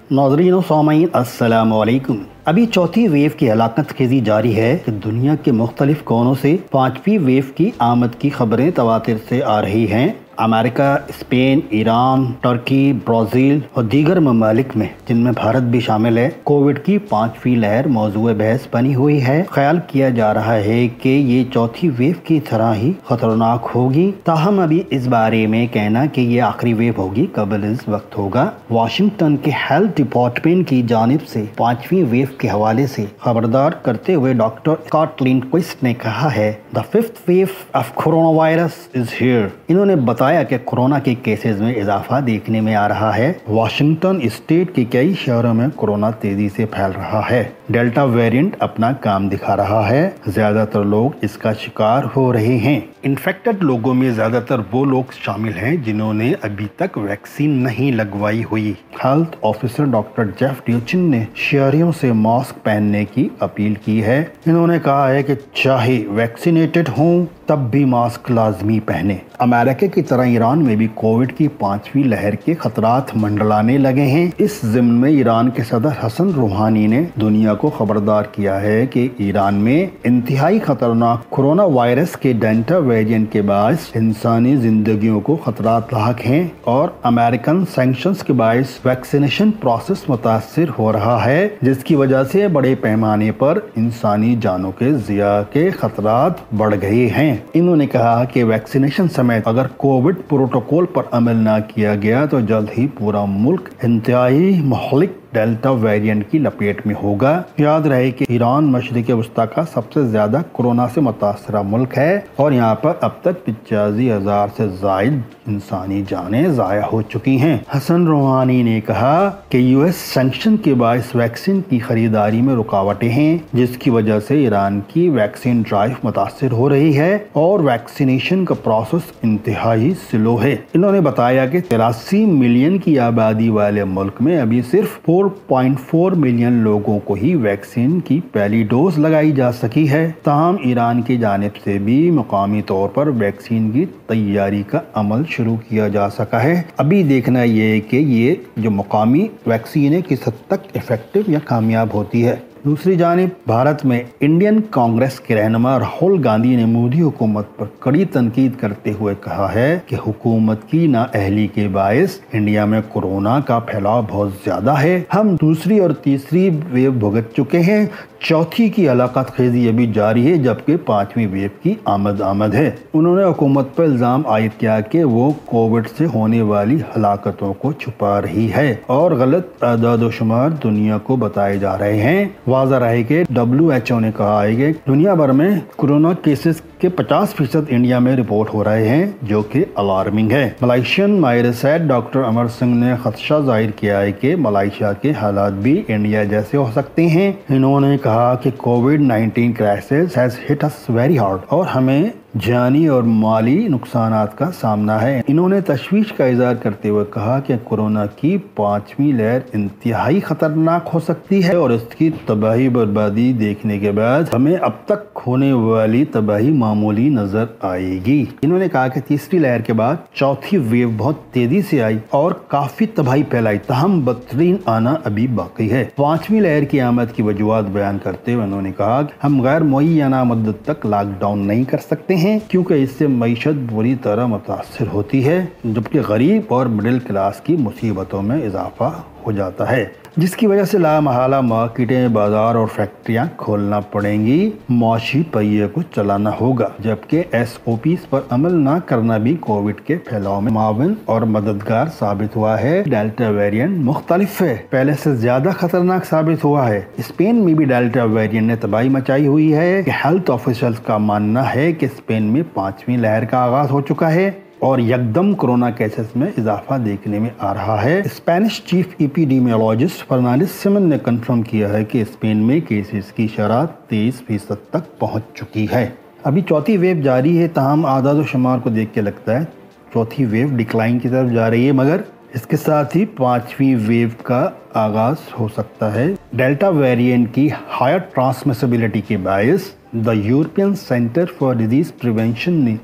नाज़रीन व सामीन अस्सलाम वालेकुम। अभी चौथी वेव की हलाकत खेजी जारी है कि दुनिया के मुख्तलिफ कोनों से पांचवी वेव की आमद की खबरें तवातिर से आ रही हैं। America, Spain, Iran, Turkey, Brazil और दीगर ममालिक में, जिनमें भारत भी शामिल है, कोविड की पांचवी लहर मौजूए बहस बनी हुई है। ख्याल किया जा रहा है कि ये चौथी वेव की तरह ही खतरनाक होगी। ताहम अभी इस बारे में कहना कि ये आखिरी वेव होगी कबल इस वक्त होगा। वाशिंगटन के हेल्थ डिपार्टमेंट की जानिब से पांचवी वेव के हवाले से खबरदार करते हुए डॉक्टर स्कॉट लिंडक्विस्ट ने कहा है, the fifth wave of corona virus is here. इन्होंने बताया कि कोरोना के केसेस में इजाफा देखने में आ रहा है। वाशिंगटन स्टेट के कई शहरों में कोरोना तेजी से फैल रहा है। डेल्टा वेरिएंट अपना काम दिखा रहा है। ज्यादातर लोग इसका शिकार हो रहे हैं। इन्फेक्टेड लोगों में ज्यादातर वो लोग शामिल हैं जिन्होंने अभी तक वैक्सीन नहीं लगवाई हुई। हेल्थ ऑफिसर डॉक्टर जेफ ड्यूचिन ने शहरियों से मास्क पहनने की अपील की है। इन्होंने कहा है कि चाहे वैक्सीनेटेड हों तब भी मास्क लाजमी पहने। अमेरिका की तरह ईरान में भी कोविड की पांचवी लहर के खतरात मंडलाने लगे हैं। इस ज़िम्न में ईरान के सदर हसन रूहानी ने दुनिया को खबरदार किया है कि ईरान में इंतहाई खतरनाक कोरोना वायरस के डेल्टा वेरिएंट के बायस इंसानी जिंदगियों को खतरात लाक हैं और अमेरिकन सैंक्शंस के बायस वैक्सीनेशन प्रोसेस मुतासिर हो रहा है, जिसकी वजह से बड़े पैमाने पर इंसानी जानों के ज़िया के खतरात बढ़ गए हैं। इन्होंने कहा कि वैक्सीनेशन समेत अगर कोविड प्रोटोकॉल पर अमल न किया गया तो जल्द ही पूरा मुल्क इंतहाई मुहलिक डेल्टा वेरिएंट की लपेट में होगा। याद रहे कि ईरान मशरिक़ वस्ता का सबसे ज्यादा कोरोना से मुतासरा मुल्क है और यहाँ पर अब तक 85,000 से जायद इंसानी जानें ज़ाया हो चुकी हैं। हसन रूहानी ने कहा कि यूएस सैंक्शन के बायस वैक्सीन की खरीदारी में रुकावटें हैं, जिसकी वजह से ईरान की वैक्सीन ड्राइव मुतासर हो रही है और वैक्सीनेशन का प्रोसेस इंतहाई स्लो है। इन्होंने बताया कि 83 मिलियन की आबादी वाले मुल्क में अभी सिर्फ 4.4 मिलियन लोगों को ही वैक्सीन की पहली डोज लगाई जा सकी है। ताहम ईरान की जानिब से भी मुकामी तौर पर वैक्सीन की तैयारी का अमल शुरू किया जा सका है। अभी देखना ये है कि ये जो मुकामी वैक्सीन है किस हद तक इफेक्टिव या कामयाब होती है। दूसरी जानिब भारत में इंडियन कांग्रेस के रहनुमा राहुल गांधी ने मोदी हुकूमत पर कड़ी तनकीद करते हुए कहा है कि हुकूमत की नाअहली के बायस इंडिया में कोरोना का फैलाव बहुत ज्यादा है। हम दूसरी और तीसरी वेव भुगत चुके हैं, चौथी की हलाकत खेजी अभी जारी है, जबकि पांचवी वेव की आमद है। उन्होंने हुकूमत पर इल्जाम आयद किया कि वो कोविड से होने वाली हलाकतों को छुपा रही है और गलत आदाद शुमार दुनिया को बताए जा रहे हैं। वाज़ा रहे कि WHO ने कहा है कि दुनिया भर में कोरोना केसेस के 50% इंडिया में रिपोर्ट हो रहे हैं, जो कि अलार्मिंग है। मलेशियन माहिर सेहत डॉक्टर अमर सिंह ने खदशा जाहिर किया है कि मलेशिया के हालात भी इंडिया जैसे हो सकते हैं। इन्होंने कहा कि कोविड-19 crisis has hit us very hard और हमें जानी और माली नुकसानात का सामना है। इन्होंने तशवीश का इजहार करते हुए कहा कि कोरोना की पांचवी लहर इंतहाई खतरनाक हो सकती है और इसकी तबाही बर्बादी देखने के बाद हमें अब तक होने वाली तबाही मामूली नजर आएगी। इन्होंने कहा कि तीसरी लहर के बाद चौथी वेव बहुत तेजी से आई और काफी तबाही फैलाई, ताहम बदतरीन आना अभी बाकी है। पांचवी लहर की आमद की वजूहात बयान करते हुए उन्होंने कहा कि हम गैर मुअय्यना मुद्दत तक लॉकडाउन नहीं कर सकते हैं क्योंकि इससे मईशत बुरी तरह मुतासर होती है, जबकि गरीब और मिडिल क्लास की मुसीबतों में इजाफा हो जाता है, जिसकी वजह से लामहला मार्केटें, बाजार और फैक्ट्रियां खोलना पड़ेंगी। माशी पहिए को चलाना होगा, जबकि SOPs पर अमल न करना भी कोविड के फैलाव में माविन और मददगार साबित हुआ है। डेल्टा वेरिएंट मुख्तलिफ है, पहले से ज्यादा खतरनाक साबित हुआ है। स्पेन में भी डेल्टा वेरिएंट ने तबाही मचाई हुई है। हेल्थ ऑफिशियल्स का मानना है कि स्पेन में पांचवी लहर का आगाज हो चुका है और यकदम कोरोना केसेस में इजाफा देखने में आ रहा है। स्पेनिश चीफ एपिडेमियोलॉजिस्ट फर्नांडिस सिमन ने कंफर्म किया है कि स्पेन में केसेस की शरह 23% तक पहुंच चुकी है। अभी चौथी वेव जारी है, ताहम आदाद शुमार को देख के लगता है चौथी वेव डिक्लाइन की तरफ जा रही है, मगर इसके साथ ही पांचवी वेव का आगाज हो सकता है। डेल्टा वेरिएंट की हायर ट्रांसमिसिबिलिटी के bias the European centre for disease prevention ने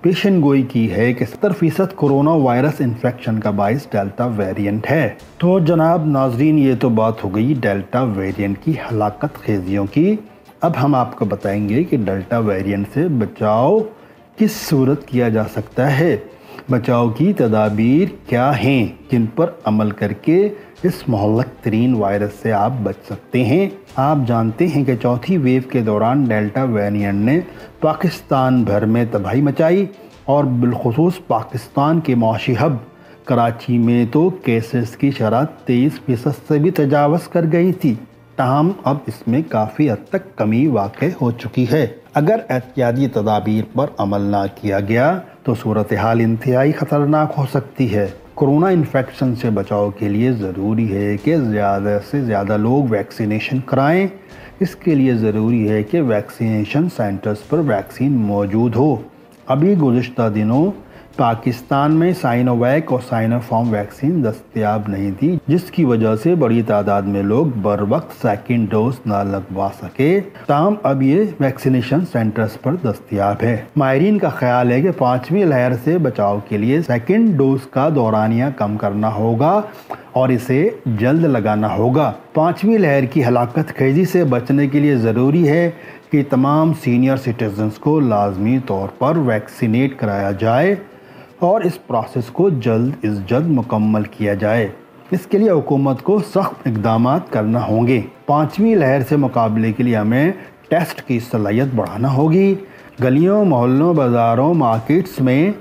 پیشن گوئی کی ہے کہ 70% کورونا وائرس انفیکشن کا باعث ڈیلٹا ویریئنٹ ہے۔ تو جناب ناظرین، یہ تو بات ہو گئی ڈیلٹا ویریئنٹ کی ہلاکت خیزیوں کی۔ اب ہم آپ کو بتائیں گے کہ ڈیلٹا ویریئنٹ سے بچاؤ کس صورت کیا جا سکتا ہے، بچاؤ کی تدابیر کیا ہیں جن پر عمل کر کے اس مہلک ترین وائرس سے آپ بچ سکتے ہیں۔ آپ جانتے ہیں کہ چوتھی ویو کے دوران ڈیلٹا ویریئنٹ نے پاکستان بھر میں تباہی مچائی اور بالخصوص پاکستان کے معاشی ہب کراچی میں تو کیسز کی شرح 23% سے بھی تجاوز کر گئی تھی۔ تاہم اب اس میں کافی حد تک کمی واقع ہو چکی ہے۔ اگر احتیاطی تدابیر پر عمل نہ کیا گیا تو صورتحال انتہائی خطرناک ہو سکتی ہے۔ کورونا انفیکشن سے بچاؤ کے لیے ضروری ہے کہ زیادہ سے زیادہ لوگ ویکسینیشن کرائیں۔ اس کے لیے ضروری ہے کہ ویکسینیشن سینٹرز پر ویکسین موجود ہو۔ ابھی گزشتہ دنوں پاکستان میں سائنو ویک اور سائنو فارم ویکسین دستیاب نہیں تھی، جس کی وجہ سے بڑی تعداد میں لوگ بر وقت سیکنڈ ڈوز نہ لگوا سکے۔ تاہم اب یہ ویکسینیشن سینٹرز پر دستیاب ہے۔ ماہرین کا خیال ہے کہ 5ویں لہر سے بچاؤ کے لیے سیکنڈ ڈوز کا دورانیہ کم کرنا ہوگا اور اسے جلد لگانا ہوگا۔ 5ویں لہر کی ہلاکت خیزی سے بچنے کے لیے ضروری ہے کہ تمام سینئر سٹیزنز کو لازمی طور پر ویکسینیٹ کرایا جائے اور اس پروسیس کو جلد از جلد مکمل کیا جائے۔ اس کے لیے حکومت کو سخت اقدامات کرنا ہوں گے۔ 5ویں لہر سے مقابلے کے لیے ہمیں ٹیسٹ کی صلاحیت بڑھانا ہوگی۔ گلیوں، محلوں، بازاروں، مارکیٹس میں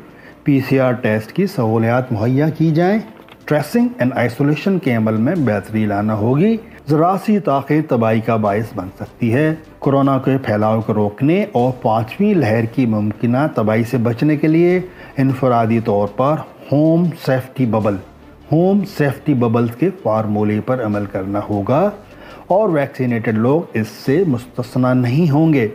PCR ٹیسٹ کی سہولیات مہیا کی جائیں۔ ٹریسنگ اینڈ آئسولیشن کے عمل میں بہتری لانا ہوگی۔ ذرا سی تاخیر تباہی کا باعث بن سکتی ہے۔ کورونا کے پھیلاؤ کو روکنے اور 5ویں لہر کی ممکنہ تباہی سے بچنے کے لیے انفرادی طور پر ہوم سیفٹی ببلز کے فارمولے پر عمل کرنا ہوگا اور ویکسینیٹڈ لوگ اس سے مستثنی نہیں ہوں گے۔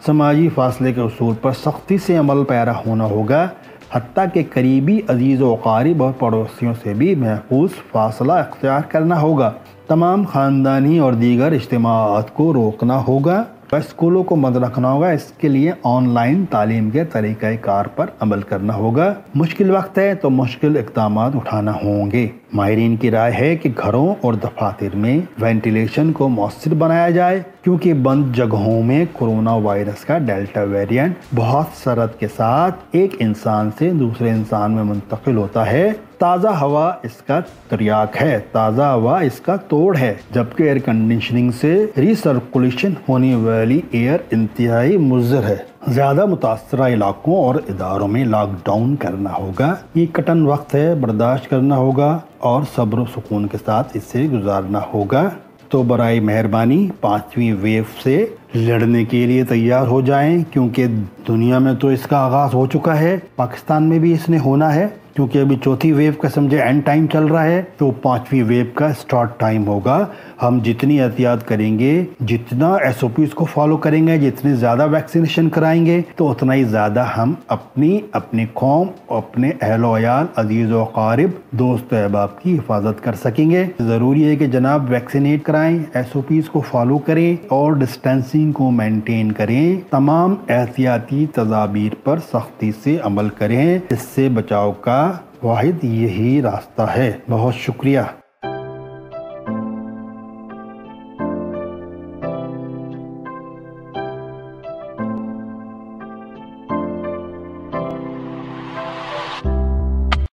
سماجی فاصلے کے اصول پر سختی سے عمل پیرا ہونا ہوگا، حتیٰ کہ قریبی عزیز و اقارب اور پڑوسیوں سے بھی محفوظ فاصلہ اختیار کرنا ہوگا۔ تمام خاندانی اور دیگر اجتماعات کو روکنا ہوگا، اسکولوں کو بند رکھنا ہوگا۔ اس کے لیے آن لائن تعلیم کے طریقہ کار پر عمل کرنا ہوگا۔ مشکل وقت ہے تو مشکل اقدامات اٹھانا ہوں گے۔ ماہرین کی رائے ہے کہ گھروں اور دفاتر میں وینٹیلیشن کو مؤثر بنایا جائے، کیونکہ بند جگہوں میں کورونا وائرس کا ڈیلٹا ویریئنٹ بہت سرعت کے ساتھ ایک انسان سے دوسرے انسان میں منتقل ہوتا ہے۔ تازہ ہوا اس کا تریاک ہے، تازہ ہوا اس کا توڑ ہے، جبکہ ایئر کنڈیشننگ سے ری سرکولیشن ہونے والی ایئر انتہائی مضر ہے۔ زیادہ متاثرہ علاقوں اور اداروں میں لاک ڈاؤن کرنا ہوگا۔ یہ کٹن وقت ہے، برداشت کرنا ہوگا اور صبر و سکون کے ساتھ اسے گزارنا ہوگا۔ تو برائے مہربانی 5ویں ویو سے لڑنے کے لیے تیار ہو جائیں، کیونکہ دنیا میں تو اس کا آغاز ہو چکا ہے، پاکستان میں بھی اس نے ہونا ہے، کیونکہ ابھی چوتھی ویو کا سمجھے اینڈ ٹائم چل رہا ہے، تو 5ویں ویو کا سٹارٹ ٹائم ہوگا۔ ہم جتنی احتیاط کریں گے، جتنا SOPs کو فالو کریں گے، جتنے زیادہ ویکسینیشن کرائیں گے، تو اتنا ہی زیادہ ہم اپنی قوم، اپنے اہل و عیال، عزیز و اقارب، دوست و احباب کی حفاظت کر سکیں گے۔ ضروری ہے کہ جناب ویکسینیٹ کرائیں، SOPs کو فالو کریں اور ڈسٹینسنگ کو مینٹین کریں۔ تمام احتیاطی تدابیر پر سختی سے عمل کریں۔ اس سے بچاؤ کا واحد یہی راستہ ہے۔ بہت شکریہ۔